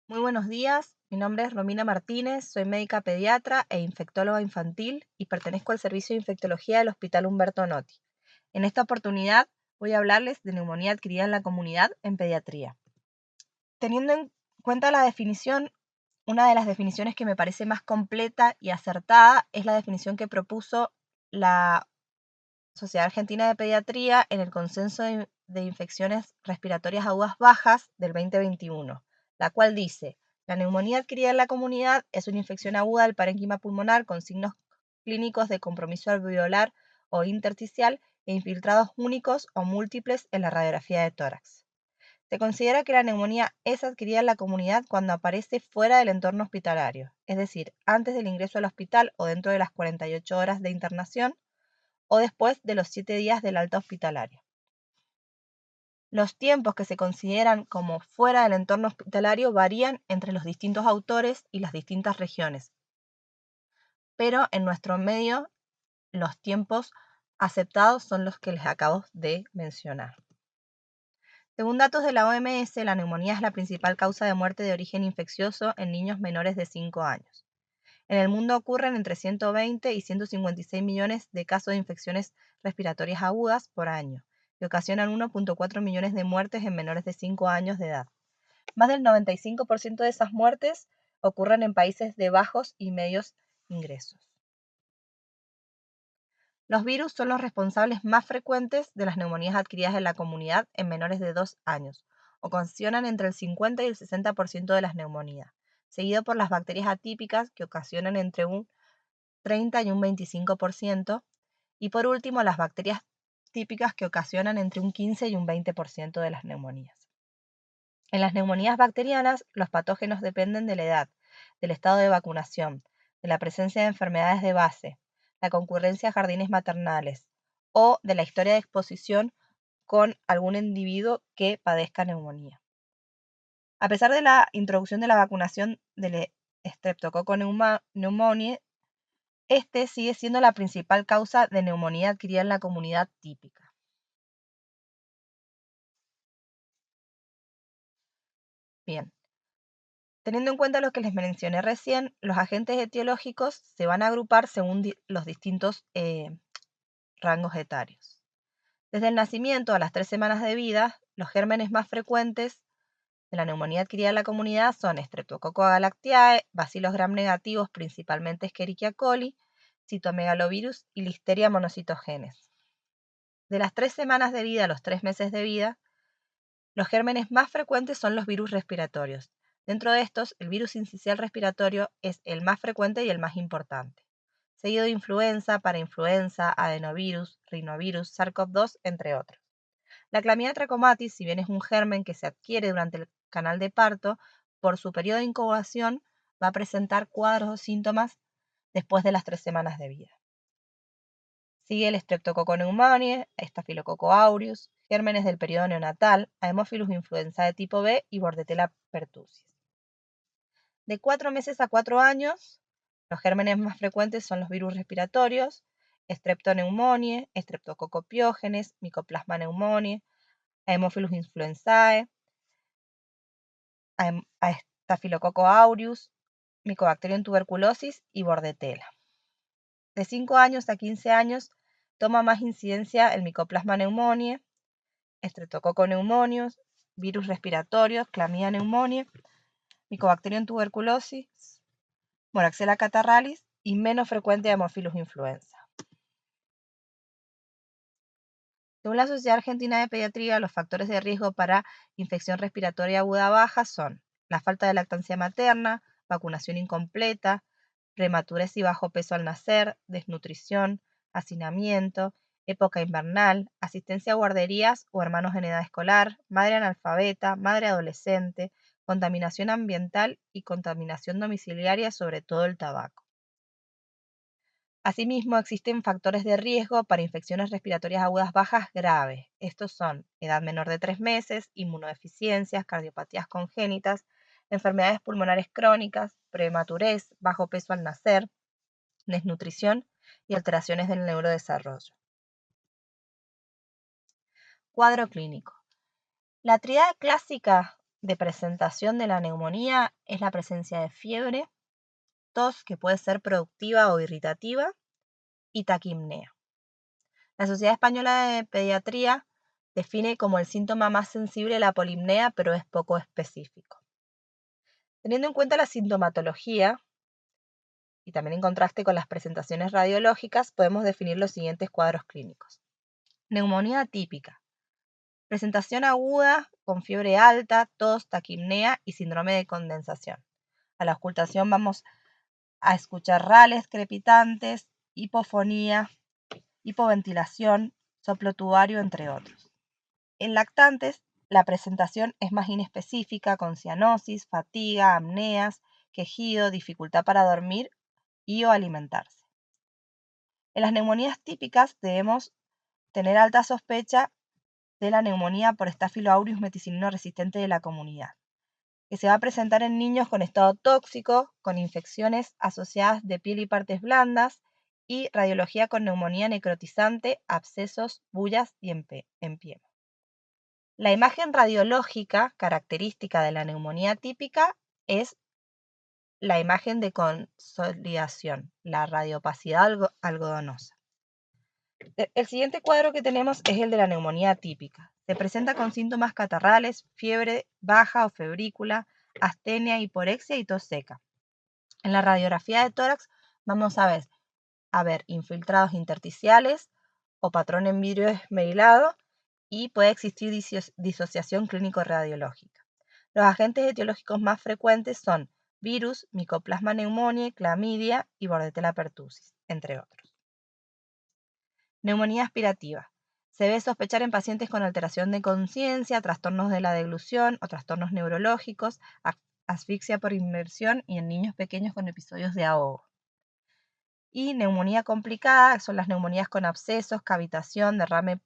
Muy buenos días, mi nombre es Romina Martínez, soy médica pediatra e infectóloga infantil y pertenezco al servicio de infectología del Hospital Humberto Notti. En esta oportunidad voy a hablarles de neumonía adquirida en la comunidad en pediatría. Teniendo en cuenta la definición, una de las definiciones que me parece más completa y acertada es la definición que propuso la Sociedad Argentina de Pediatría en el Consenso de Infecciones Respiratorias Agudas Bajas del 2021, la cual dice: la neumonía adquirida en la comunidad es una infección aguda del parénquima pulmonar con signos clínicos de compromiso alveolar o intersticial e infiltrados únicos o múltiples en la radiografía de tórax. Se considera que la neumonía es adquirida en la comunidad cuando aparece fuera del entorno hospitalario, es decir, antes del ingreso al hospital o dentro de las 48 horas de internación, o después de los 7 días del alta hospitalaria. Los tiempos que se consideran como fuera del entorno hospitalario varían entre los distintos autores y las distintas regiones, pero en nuestro medio los tiempos aceptados son los que les acabo de mencionar. Según datos de la OMS, la neumonía es la principal causa de muerte de origen infeccioso en niños menores de 5 años. En el mundo ocurren entre 120 y 156 millones de casos de infecciones respiratorias agudas por año, que ocasionan 1.4 millones de muertes en menores de 5 años de edad. Más del 95% de esas muertes ocurren en países de bajos y medios ingresos. Los virus son los responsables más frecuentes de las neumonías adquiridas en la comunidad en menores de 2 años. Ocasionan entre el 50 y el 60% de las neumonías, seguido por las bacterias atípicas que ocasionan entre un 30 y un 25%, y por último las bacterias típicas que ocasionan entre un 15 y un 20% de las neumonías. En las neumonías bacterianas, los patógenos dependen de la edad, del estado de vacunación, de la presencia de enfermedades de base, la concurrencia a jardines maternales o de la historia de exposición con algún individuo que padezca neumonía. A pesar de la introducción de la vacunación del Streptococcus pneumoniae, este sigue siendo la principal causa de neumonía adquirida en la comunidad típica. Bien, teniendo en cuenta lo que les mencioné recién, los agentes etiológicos se van a agrupar según los distintos rangos etarios. Desde el nacimiento a las 3 semanas de vida, los gérmenes más frecuentes de la neumonía adquirida en la comunidad son Streptococcus agalactiae, Bacillus gram negativos, principalmente Escherichia coli, citomegalovirus y Listeria monocytogenes. De las 3 semanas de vida a los 3 meses de vida, los gérmenes más frecuentes son los virus respiratorios. Dentro de estos, el virus sincicial respiratorio es el más frecuente y el más importante, seguido de influenza, parainfluenza, adenovirus, rinovirus, SARS-CoV-2, entre otros. La Chlamydia trachomatis, si bien es un germen que se adquiere durante el canal de parto, por su periodo de incubación va a presentar cuadros o síntomas después de las 3 semanas de vida. Sigue el Streptococcus pneumoniae, Staphylococcus aureus, gérmenes del periodo neonatal, Haemophilus influenzae tipo B y Bordetella pertussis. De 4 meses a 4 años, los gérmenes más frecuentes son los virus respiratorios, Streptopneumoniae, Streptococcus pyogenes, Mycoplasma pneumoniae, Haemophilus influenzae, Staphylococcus aureus, Mycobacterium tuberculosis y Bordetella. De 5 años a 15 años toma más incidencia el Mycoplasma pneumoniae, Streptococcus pneumoniae, virus respiratorios, Chlamydia pneumoniae, Mycobacterium tuberculosis, Moraxella catarrhalis y menos frecuente Haemophilus influenza. Según la Sociedad Argentina de Pediatría, los factores de riesgo para infección respiratoria aguda baja son la falta de lactancia materna, vacunación incompleta, prematurez y bajo peso al nacer, desnutrición, hacinamiento, época invernal, asistencia a guarderías o hermanos en edad escolar, madre analfabeta, madre adolescente, contaminación ambiental y contaminación domiciliaria, sobre todo el tabaco. Asimismo, existen factores de riesgo para infecciones respiratorias agudas bajas graves. Estos son edad menor de 3 meses, inmunodeficiencias, cardiopatías congénitas, enfermedades pulmonares crónicas, prematurez, bajo peso al nacer, desnutrición y alteraciones del neurodesarrollo. Cuadro clínico. La tríada clásica de presentación de la neumonía es la presencia de fiebre, tos que puede ser productiva o irritativa y taquipnea. La Sociedad Española de Pediatría define como el síntoma más sensible la polipnea, pero es poco específico. Teniendo en cuenta la sintomatología y también en contraste con las presentaciones radiológicas, podemos definir los siguientes cuadros clínicos. Neumonía típica. Presentación aguda con fiebre alta, tos, taquipnea y síndrome de condensación. A la auscultación vamos a escuchar rales crepitantes, hipofonía, hipoventilación, soplo tubario, entre otros. En lactantes, la presentación es más inespecífica, con cianosis, fatiga, apneas, quejido, dificultad para dormir y o alimentarse. En las neumonías típicas debemos tener alta sospecha de la neumonía por Staphylococcus aureus meticilino resistente de la comunidad, que se va a presentar en niños con estado tóxico, con infecciones asociadas de piel y partes blandas y radiología con neumonía necrotizante, abscesos, bullas y empiema. La imagen radiológica característica de la neumonía típica es la imagen de consolidación, la radiopacidad algodonosa. El siguiente cuadro que tenemos es el de la neumonía típica. Se presenta con síntomas catarrales, fiebre baja o febrícula, astenia, hiporexia y tos seca. En la radiografía de tórax vamos a ver infiltrados intersticiales o patrón en vidrio esmerilado y puede existir disociación clínico-radiológica. Los agentes etiológicos más frecuentes son virus, Mycoplasma pneumoniae, clamidia y Bordetella pertussis, entre otros. Neumonía aspirativa. Se debe sospechar en pacientes con alteración de conciencia, trastornos de la deglución o trastornos neurológicos, asfixia por inmersión y en niños pequeños con episodios de ahogo. Y neumonía complicada son las neumonías con abscesos, cavitación, derrame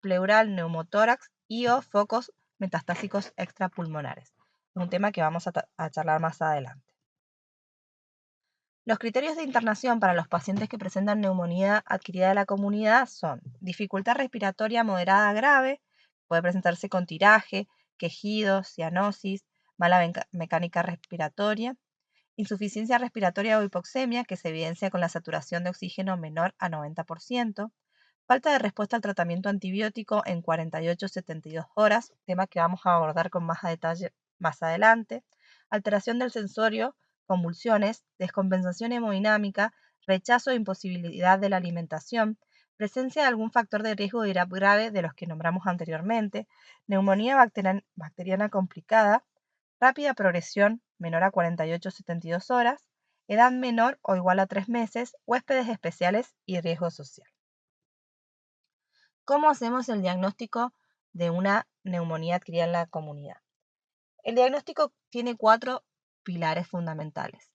pleural, neumotórax y o focos metastásicos extrapulmonares. Un tema que vamos a charlar más adelante. Los criterios de internación para los pacientes que presentan neumonía adquirida de la comunidad son dificultad respiratoria moderada a grave, puede presentarse con tiraje, quejido, cianosis, mala mecánica respiratoria, insuficiencia respiratoria o hipoxemia que se evidencia con la saturación de oxígeno menor a 90%, falta de respuesta al tratamiento antibiótico en 48-72 horas, tema que vamos a abordar con más detalle más adelante, alteración del sensorio, convulsiones, descompensación hemodinámica, rechazo e imposibilidad de la alimentación, presencia de algún factor de riesgo de IRAP grave de los que nombramos anteriormente, neumonía bacteriana complicada, rápida progresión menor a 48-72 horas, edad menor o igual a 3 meses, huéspedes especiales y riesgo social. ¿Cómo hacemos el diagnóstico de una neumonía adquirida en la comunidad? El diagnóstico tiene 4 pilares fundamentales.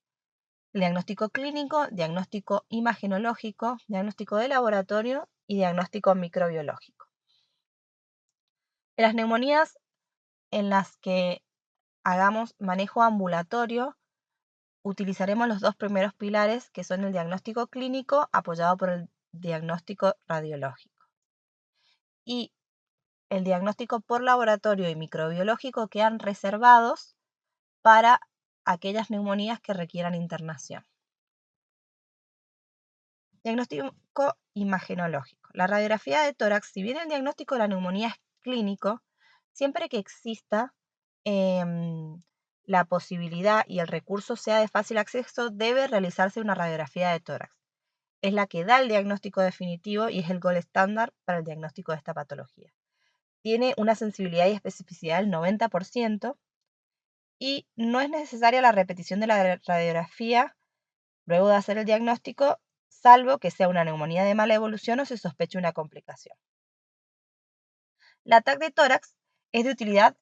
El diagnóstico clínico, diagnóstico imagenológico, diagnóstico de laboratorio y diagnóstico microbiológico. En las neumonías en las que hagamos manejo ambulatorio, utilizaremos los 2 primeros pilares, que son el diagnóstico clínico apoyado por el diagnóstico radiológico. Y el diagnóstico por laboratorio y microbiológico quedan reservados para aquellas neumonías que requieran internación. Diagnóstico imagenológico. La radiografía de tórax, si bien el diagnóstico de la neumonía es clínico, siempre que exista la posibilidad y el recurso sea de fácil acceso, debe realizarse una radiografía de tórax. Es la que da el diagnóstico definitivo y es el gold estándar para el diagnóstico de esta patología. Tiene una sensibilidad y especificidad del 90% y no es necesaria la repetición de la radiografía luego de hacer el diagnóstico, salvo que sea una neumonía de mala evolución o se sospeche una complicación. La TAC de tórax es de utilidad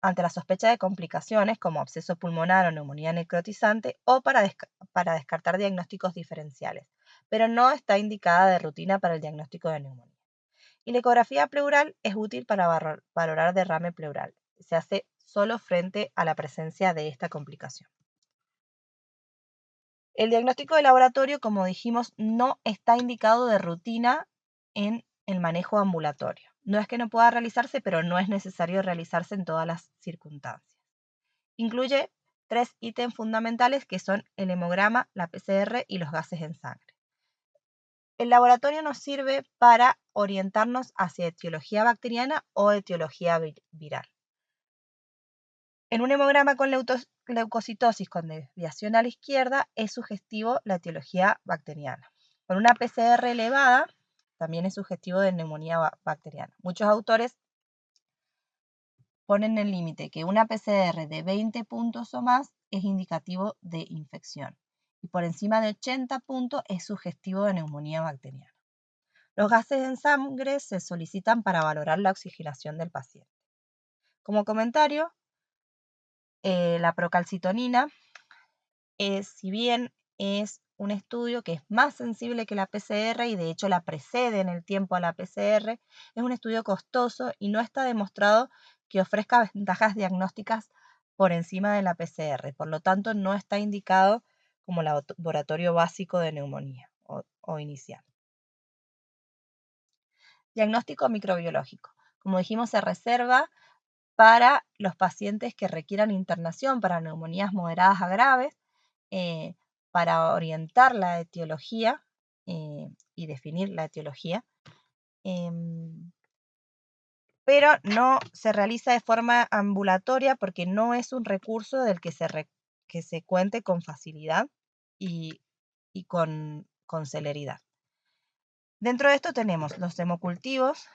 ante la sospecha de complicaciones como absceso pulmonar o neumonía necrotizante o para descartar diagnósticos diferenciales, pero no está indicada de rutina para el diagnóstico de neumonía. Y la ecografía pleural es útil para valorar derrame pleural. Se hace solo frente a la presencia de esta complicación. El diagnóstico de laboratorio, como dijimos, no está indicado de rutina en el manejo ambulatorio. No es que no pueda realizarse, pero no es necesario realizarse en todas las circunstancias. Incluye 3 ítems fundamentales que son el hemograma, la PCR y los gases en sangre. El laboratorio nos sirve para orientarnos hacia etiología bacteriana o etiología viral. En un hemograma con leucocitosis con desviación a la izquierda es sugestivo la etiología bacteriana. Con una PCR elevada también es sugestivo de neumonía bacteriana. Muchos autores ponen el límite que una PCR de 20 puntos o más es indicativo de infección y por encima de 80 puntos es sugestivo de neumonía bacteriana. Los gases en sangre se solicitan para valorar la oxigenación del paciente. Como comentario, la procalcitonina, si bien es un estudio que es más sensible que la PCR y de hecho la precede en el tiempo a la PCR, es un estudio costoso y no está demostrado que ofrezca ventajas diagnósticas por encima de la PCR. Por lo tanto, no está indicado como laboratorio básico de neumonía o inicial. Diagnóstico microbiológico. Como dijimos, se reserva para los pacientes que requieran internación para neumonías moderadas a graves, para orientar la etiología y definir la etiología, pero no se realiza de forma ambulatoria porque no es un recurso del que se cuente con facilidad y con celeridad. Dentro de esto tenemos los hemocultivos,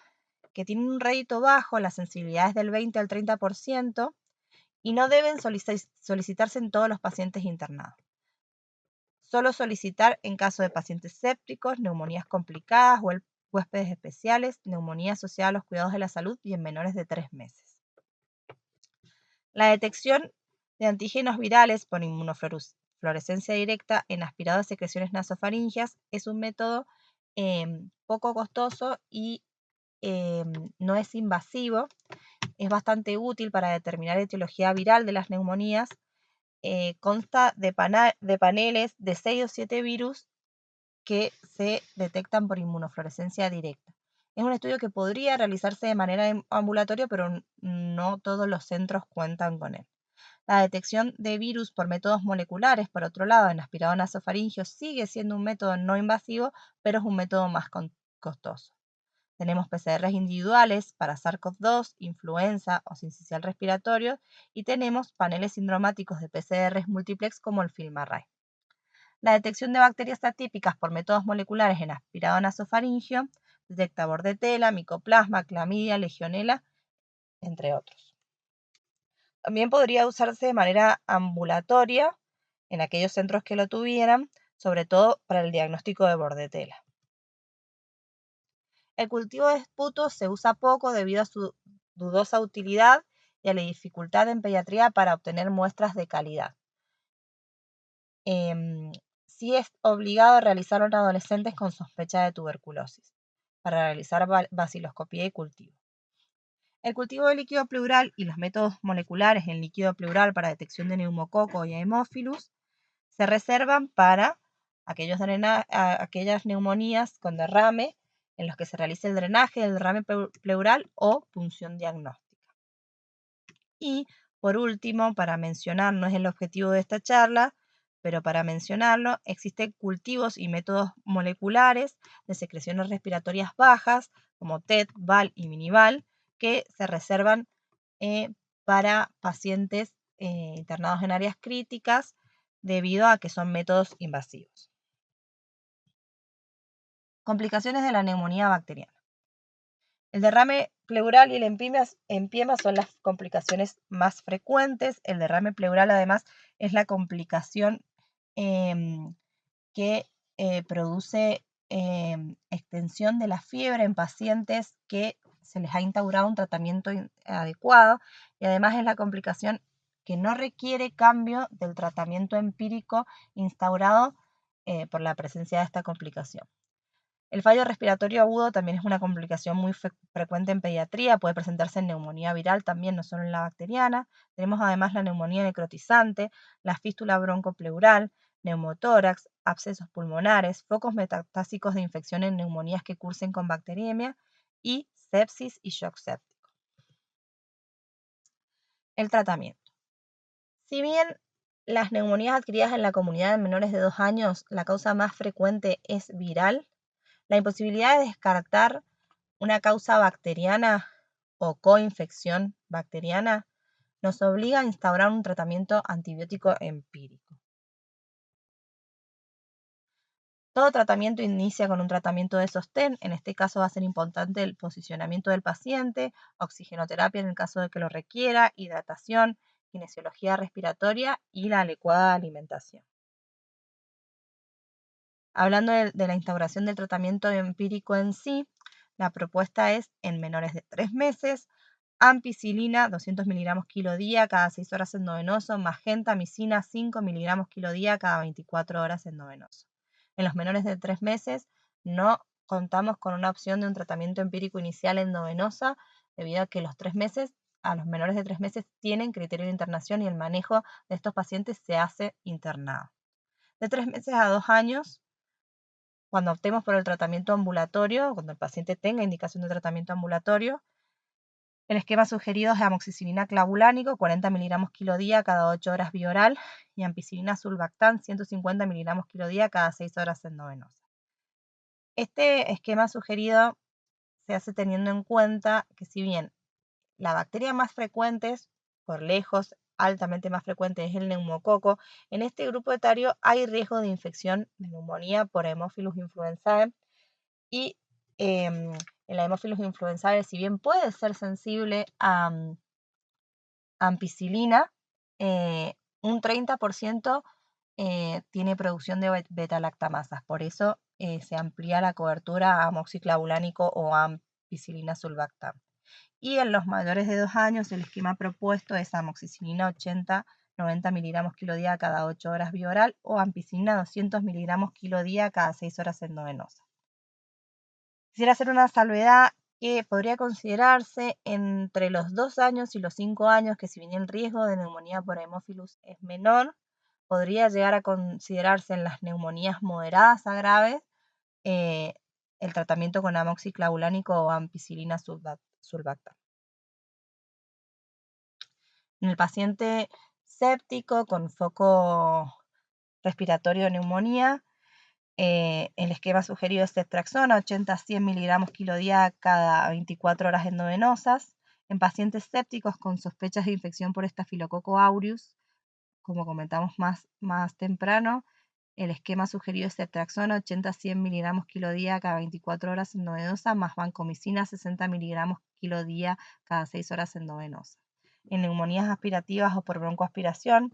que tienen un rédito bajo, la sensibilidad es del 20 al 30%, y no deben solicitarse en todos los pacientes internados. Solo solicitar en caso de pacientes sépticos, neumonías complicadas o huéspedes especiales, neumonía asociada a los cuidados de la salud y en menores de 3 meses. La detección de antígenos virales por inmunofluorescencia directa en aspirado de secreciones nasofaringeas es un método poco costoso y no es invasivo. Es bastante útil para determinar etiología viral de las neumonías. Consta de paneles de 6 o 7 virus que se detectan por inmunofluorescencia directa. Es un estudio que podría realizarse de manera ambulatoria, pero no todos los centros cuentan con él. La detección de virus por métodos moleculares, por otro lado, en aspirado nasofaringeo sigue siendo un método no invasivo, pero es un método más costoso. Tenemos PCRs individuales para SARS-CoV-2, influenza o sincicial respiratorio y tenemos paneles sindromáticos de PCRs múltiplex como el FilmArray. La detección de bacterias atípicas por métodos moleculares en aspirado nasofaringeo detecta Bordetella, Mycoplasma, Clamidia, Legionella, entre otros. También podría usarse de manera ambulatoria en aquellos centros que lo tuvieran, sobre todo para el diagnóstico de Bordetella. El cultivo de esputo se usa poco debido a su dudosa utilidad y a la dificultad en pediatría para obtener muestras de calidad. Sí es obligado a realizarlo en adolescentes con sospecha de tuberculosis, para realizar baciloscopía y cultivo. El cultivo de líquido pleural y los métodos moleculares en líquido pleural para detección de neumococo y Haemophilus se reservan para aquellas neumonías con derrame en los que se realice el drenaje del derrame pleural o punción diagnóstica. Y por último, para mencionar, no es el objetivo de esta charla, pero para mencionarlo, existen cultivos y métodos moleculares de secreciones respiratorias bajas, como TET, VAL y MiniVal, que se reservan para pacientes internados en áreas críticas debido a que son métodos invasivos. Complicaciones de la neumonía bacteriana. El derrame pleural y el empiema son las complicaciones más frecuentes. El derrame pleural, además, es la complicación que produce extensión de la fiebre en pacientes que se les ha instaurado un tratamiento adecuado, y además es la complicación que no requiere cambio del tratamiento empírico instaurado por la presencia de esta complicación. El fallo respiratorio agudo también es una complicación muy frecuente en pediatría, puede presentarse en neumonía viral también, no solo en la bacteriana. Tenemos además la neumonía necrotizante, la fístula broncopleural, neumotórax, abscesos pulmonares, focos metastásicos de infección en neumonías que cursen con bacteriemia y sepsis y shock séptico. El tratamiento. Si bien las neumonías adquiridas en la comunidad en menores de 2 años, la causa más frecuente es viral, la imposibilidad de descartar una causa bacteriana o coinfección bacteriana nos obliga a instaurar un tratamiento antibiótico empírico. Todo tratamiento inicia con un tratamiento de sostén, en este caso va a ser importante el posicionamiento del paciente, oxigenoterapia en el caso de que lo requiera, hidratación, kinesiología respiratoria y la adecuada alimentación. Hablando de la instauración del tratamiento empírico en sí, la propuesta es en menores de 3 meses, ampicilina 200 miligramos kilo día cada 6 horas endovenoso, más gentamicina 5 miligramos kilo día cada 24 horas endovenoso. En los menores de 3 meses no contamos con una opción de un tratamiento empírico inicial endovenosa debido a que a los menores de 3 meses tienen criterio de internación y el manejo de estos pacientes se hace internado. De 3 meses a 2 años, cuando optemos por el tratamiento ambulatorio, cuando el paciente tenga indicación de tratamiento ambulatorio, el esquema sugerido es amoxicilina clavulánico, 40 miligramos kilo día cada 8 horas bioral, y ampicilina sulbactam, 150 miligramos kilo día cada 6 horas endovenosa. Este esquema sugerido se hace teniendo en cuenta que si bien la bacteria más frecuente, por lejos, altamente más frecuente es el neumococo, en este grupo etario hay riesgo de infección de neumonía por Haemophilus influenzae y en la Haemophilus influenzae, si bien puede ser sensible a ampicilina, un 30% tiene producción de beta-lactamasas. Por eso se amplía la cobertura a amoxiclavulánico o ampicilina sulbactam. Y en los mayores de 2 años, el esquema propuesto es amoxicilina 80-90 miligramos kilo día cada 8 horas bioral o ampicilina 200 miligramos kilo día cada 6 horas endovenosa. Quisiera hacer una salvedad que podría considerarse entre los 2 años y los 5 años, que si bien el riesgo de neumonía por Haemophilus es menor, podría llegar a considerarse en las neumonías moderadas a graves el tratamiento con amoxiclavulánico o ampicilina sulbactam. En el paciente séptico con foco respiratorio de neumonía, el esquema sugerido es ceftriaxona, 80-100 miligramos kilo día cada 24 horas endovenosas. En pacientes sépticos con sospechas de infección por Staphylococcus aureus, como comentamos más temprano, el esquema sugerido es ceftriaxona, 80-100 miligramos kilo día cada 24 horas endovenosa, más vancomicina, 60 miligramos kilo día cada 6 horas endovenosa. En neumonías aspirativas o por broncoaspiración,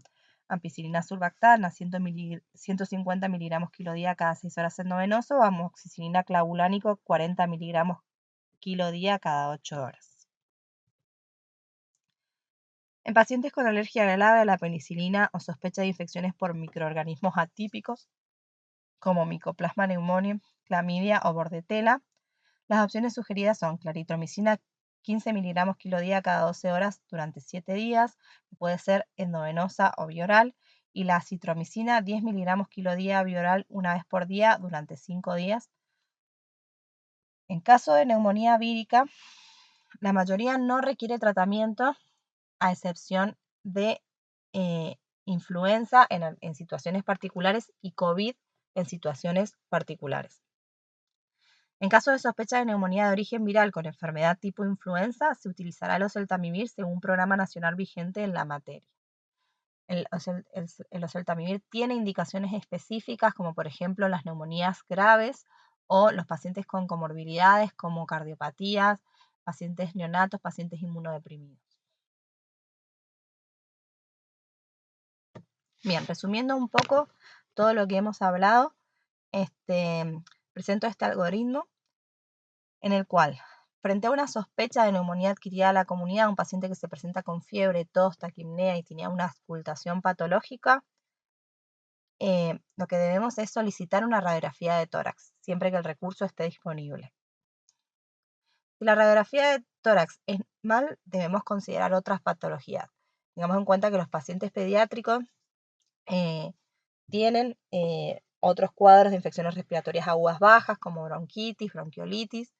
ampicilina sulbactam a 150 miligramos kilo día cada 6 horas endovenoso o amoxicilina clavulánico 40 miligramos kilo día cada 8 horas. En pacientes con alergia grave a la penicilina o sospecha de infecciones por microorganismos atípicos, como Mycoplasma pneumoniae, clamidia o bordetella, las opciones sugeridas son claritromicina 15 miligramos kilo día cada 12 horas durante 7 días, que puede ser endovenosa o bioral, y la acitromicina 10 miligramos kilo día bioral una vez por día durante 5 días. En caso de neumonía vírica, la mayoría no requiere tratamiento, a excepción de influenza en situaciones particulares y COVID en situaciones particulares. En caso de sospecha de neumonía de origen viral con enfermedad tipo influenza, se utilizará el oseltamivir según un programa nacional vigente en la materia. El oseltamivir tiene indicaciones específicas, como por ejemplo las neumonías graves o los pacientes con comorbilidades como cardiopatías, pacientes neonatos, pacientes inmunodeprimidos. Bien, resumiendo un poco todo lo que hemos hablado, presento este algoritmo en el cual, frente a una sospecha de neumonía adquirida a la comunidad, un paciente que se presenta con fiebre, tos, taquipnea y tenía una auscultación patológica, lo que debemos es solicitar una radiografía de tórax, siempre que el recurso esté disponible. Si la radiografía de tórax es mal, debemos considerar otras patologías. Tengamos en cuenta que los pacientes pediátricos tienen otros cuadros de infecciones respiratorias agudas bajas, como bronquitis, bronquiolitis.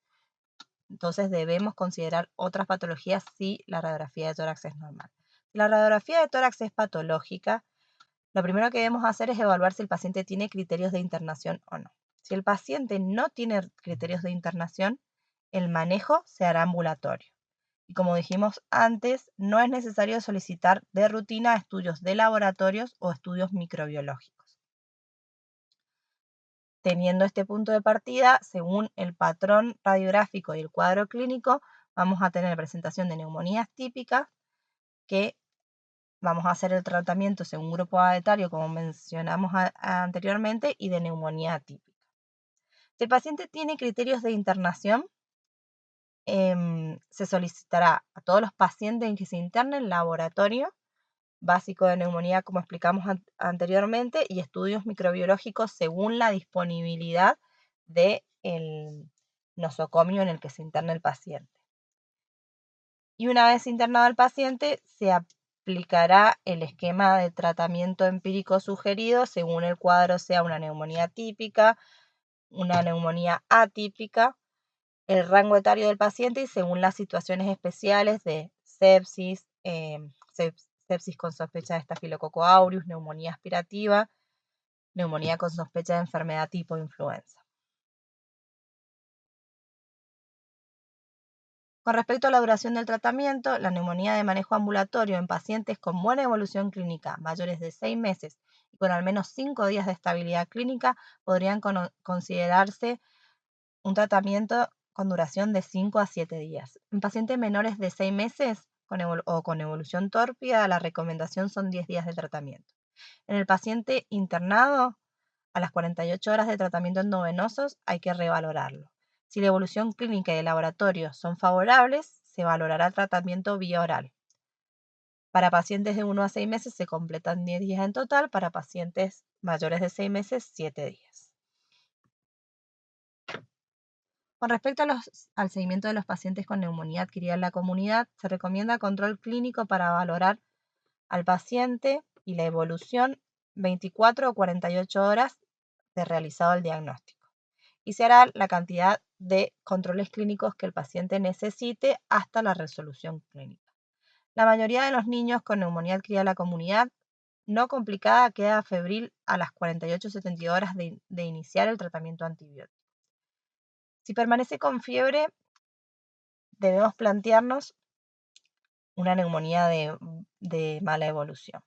Entonces debemos considerar otras patologías si la radiografía de tórax es normal. Si la radiografía de tórax es patológica, lo primero que debemos hacer es evaluar si el paciente tiene criterios de internación o no. Si el paciente no tiene criterios de internación, el manejo se hará ambulatorio. Y como dijimos antes, no es necesario solicitar de rutina estudios de laboratorios o estudios microbiológicos. Teniendo este punto de partida, según el patrón radiográfico y el cuadro clínico, vamos a tener presentación de neumonías típicas, que vamos a hacer el tratamiento según grupo etario, como mencionamos anteriormente, y de neumonía atípica. Si el paciente tiene criterios de internación, se solicitará a todos los pacientes en que se internen laboratorio básico de neumonía, como explicamos anteriormente, y estudios microbiológicos según la disponibilidad del nosocomio en el que se interna el paciente. Y una vez internado el paciente, se aplicará el esquema de tratamiento empírico sugerido según el cuadro sea una neumonía típica, una neumonía atípica, el rango etario del paciente y según las situaciones especiales de sepsis, sepsis con sospecha de estafilococo aureus, neumonía aspirativa, neumonía con sospecha de enfermedad tipo influenza. Con respecto a la duración del tratamiento, la neumonía de manejo ambulatorio en pacientes con buena evolución clínica, mayores de 6 meses y con al menos 5 días de estabilidad clínica, podrían considerarse un tratamiento con duración de 5 a 7 días. En pacientes menores de 6 meses o con evolución tórpida, la recomendación son 10 días de tratamiento. En el paciente internado, a las 48 horas de tratamiento endovenosos hay que revalorarlo. Si la evolución clínica y el laboratorio son favorables, se valorará tratamiento vía oral. Para pacientes de 1 a 6 meses se completan 10 días en total, para pacientes mayores de 6 meses, 7 días. Con respecto al seguimiento de los pacientes con neumonía adquirida en la comunidad, se recomienda control clínico para valorar al paciente y la evolución 24 o 48 horas de realizado el diagnóstico. Y se hará la cantidad de controles clínicos que el paciente necesite hasta la resolución clínica. La mayoría de los niños con neumonía adquirida en la comunidad no complicada queda febril a las 48-72 horas de iniciar el tratamiento antibiótico. Si permanece con fiebre, debemos plantearnos una neumonía de mala evolución.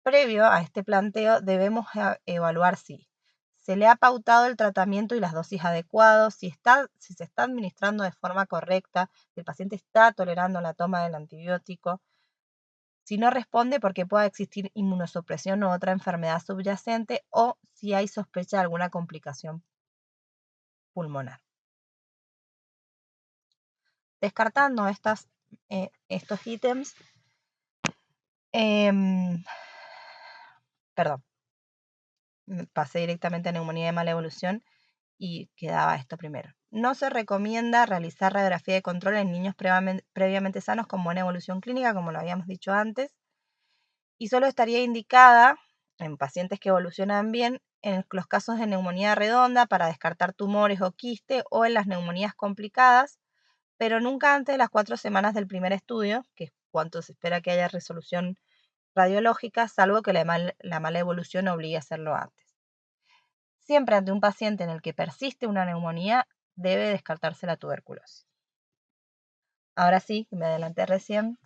Previo a este planteo, debemos evaluar si se le ha pautado el tratamiento y las dosis adecuadas, si se está administrando de forma correcta, si el paciente está tolerando la toma del antibiótico, si no responde porque pueda existir inmunosupresión u otra enfermedad subyacente, o si hay sospecha de alguna complicación pulmonar. Descartando estos ítems, pasé directamente a neumonía de mala evolución y quedaba esto primero. No se recomienda realizar radiografía de control en niños previamente sanos con buena evolución clínica, como lo habíamos dicho antes, y solo estaría indicada en pacientes que evolucionan bien en los casos de neumonía redonda para descartar tumores o quiste, o en las neumonías complicadas, pero nunca antes de las 4 semanas del primer estudio, que es cuánto se espera que haya resolución radiológica, salvo que la mala evolución obligue a hacerlo antes. Siempre ante un paciente en el que persiste una neumonía, debe descartarse la tuberculosis. Ahora sí, me adelanté recién.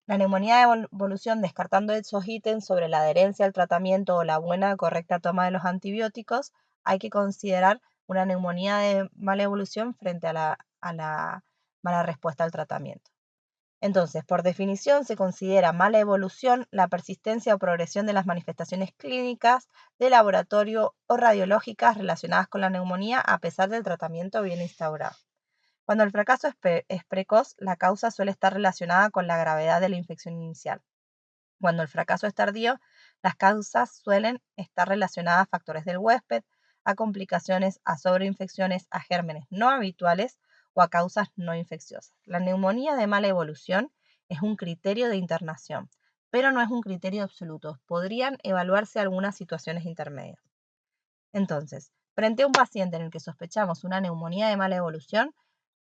La neumonía de evolución, descartando esos ítems sobre la adherencia al tratamiento o la buena o correcta toma de los antibióticos, hay que considerar una neumonía de mala evolución frente a la mala respuesta al tratamiento. Entonces, por definición, se considera mala evolución la persistencia o progresión de las manifestaciones clínicas de laboratorio o radiológicas relacionadas con la neumonía a pesar del tratamiento bien instaurado. Cuando el fracaso es precoz, la causa suele estar relacionada con la gravedad de la infección inicial. Cuando el fracaso es tardío, las causas suelen estar relacionadas a factores del huésped, a complicaciones, a sobreinfecciones, a gérmenes no habituales o a causas no infecciosas. La neumonía de mala evolución es un criterio de internación, pero no es un criterio absoluto. Podrían evaluarse algunas situaciones intermedias. Entonces, frente a un paciente en el que sospechamos una neumonía de mala evolución,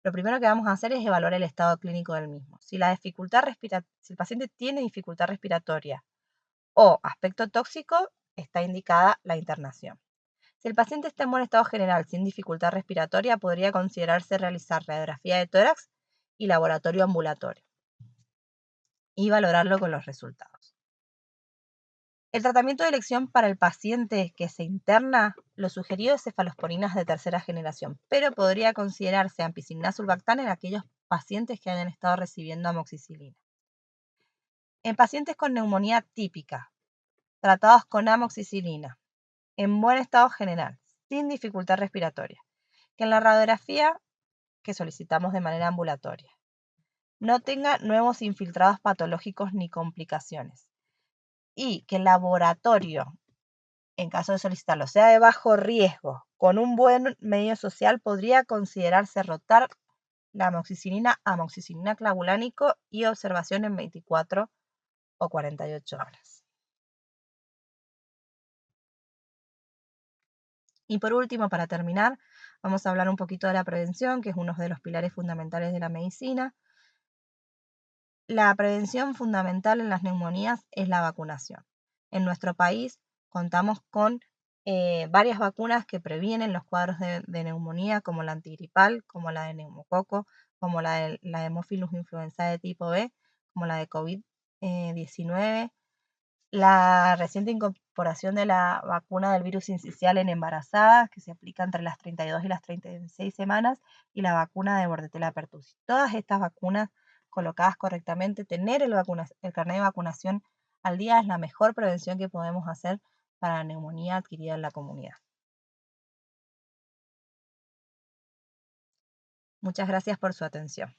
Lo primero que vamos a hacer es evaluar el estado clínico del mismo. Si el paciente tiene dificultad respiratoria o aspecto tóxico, está indicada la internación. Si el paciente está en buen estado general sin dificultad respiratoria, podría considerarse realizar radiografía de tórax y laboratorio ambulatorio y valorarlo con los resultados. El tratamiento de elección para el paciente que se interna, lo sugerido es cefalosporinas de tercera generación, pero podría considerarse ampicilina sulbactam en aquellos pacientes que hayan estado recibiendo amoxicilina. En pacientes con neumonía típica, tratados con amoxicilina, en buen estado general, sin dificultad respiratoria, que en la radiografía que solicitamos de manera ambulatoria no tenga nuevos infiltrados patológicos ni complicaciones, y que el laboratorio, en caso de solicitarlo, sea de bajo riesgo, con un buen medio social, podría considerarse rotar la amoxicilina a amoxicilina clavulánico y observación en 24 o 48 horas. Y por último, para terminar, vamos a hablar un poquito de la prevención, que es uno de los pilares fundamentales de la medicina. La prevención fundamental en las neumonías es la vacunación. En nuestro país contamos con varias vacunas que previenen los cuadros de neumonía, como la antigripal, como la de neumococo, como la de Haemophilus influenzae de tipo B, como la de COVID-19. La reciente incorporación de la vacuna del virus sincicial en embarazadas, que se aplica entre las 32 y las 36 semanas, y la vacuna de Bordetella pertussis. Todas estas vacunas colocadas correctamente, tener el carnet de vacunación al día es la mejor prevención que podemos hacer para la neumonía adquirida en la comunidad. Muchas gracias por su atención.